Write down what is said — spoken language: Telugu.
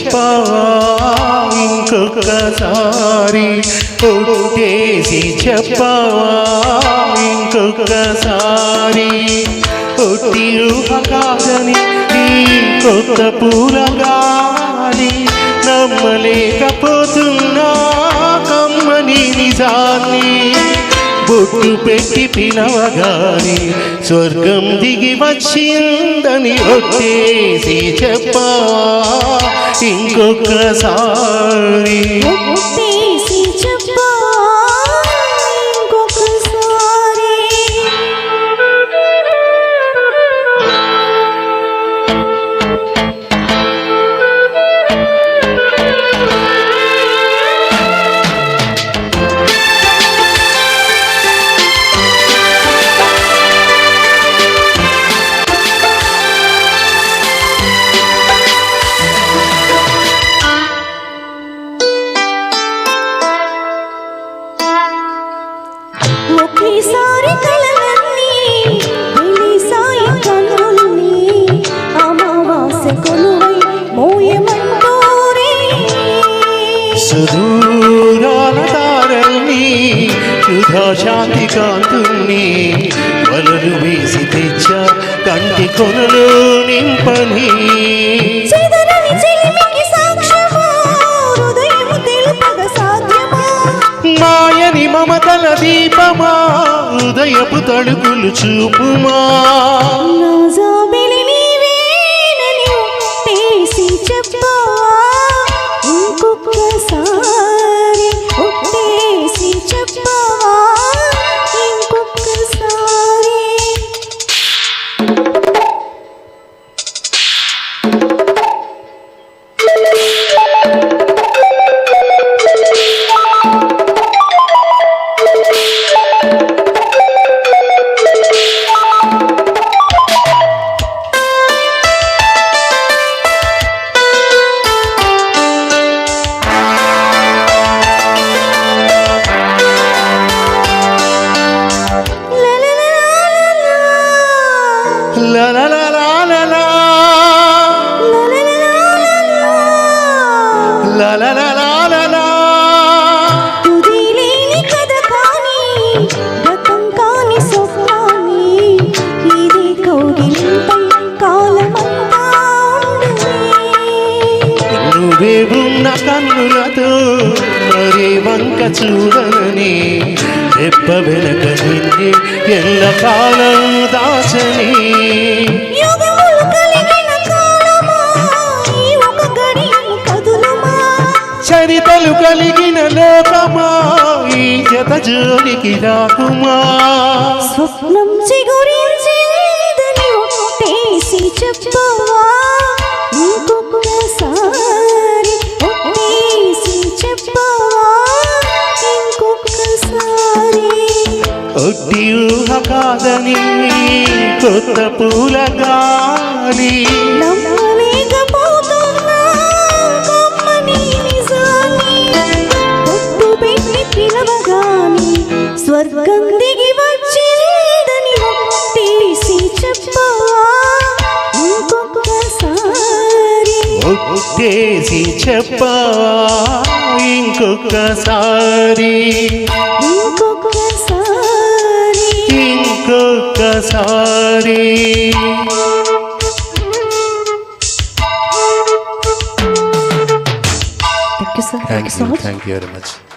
చెప్పవా ఇంకొకసారి ఒట్టేసి చెప్పవా ఇంకొకసారి ఒట్టి ఊహ కాదని ఈ కొత్త పూలగాని నమ్మలేకపోతున్నా కమ్మని నిజాన్ని బొట్టు పెట్టి పిలవగాని స్వర్గం దిగి వచ్చిందని ఒట్టేసి చెప్పవా ఇంకొకసారి ఒకేసారి కలవన్నీ వెలిసాయి కన్నుల్ని అమావాస్య కొలువై మోయమంటోరే సుదూరాల తారల్ని సుధా శాంతి కాంతుల్ని వలలు వేసి తెచ్చ కంటి కొనలు నింపని మాయని మమతల దీపమా ఉదయపు తడుకులు చూపుమా La la la la la la la la la la la la తుదిలేని కథ కాని గతం కాని స్వప్నాన్ని ఇది కౌగిలిపై కాలమంతా నువ్వే ఉన్న కన్నులతో మరే వంక చూడని రెప్ప వెనక నిన్నే ఎల్ల కాలం దాచని చరితలు కలిగిన లోకమా ఈ జత జోలికి రాకుమా స్వప్నం చిగురించేదని ఒట్టేసి చెప్పవా ఇంకొకసారి ఒట్టేసి చెప్పవా ఇంకొకసారి ఒట్టి ఊహ కాదని కొత్త పూలగాని నమ్మలేకపోతున్నా కమ్మని నిజాన్ని ఒట్టు పెట్టి పిలవగాని స్వర్గం దిగి వచ్చిందని ఒట్టేసి చెప్పవా ఇంకొకసారి ఒట్టేసి చెప్పవా ఇంకొకసారి ఇంకొకసారి Thank you, sir. Thank you very much.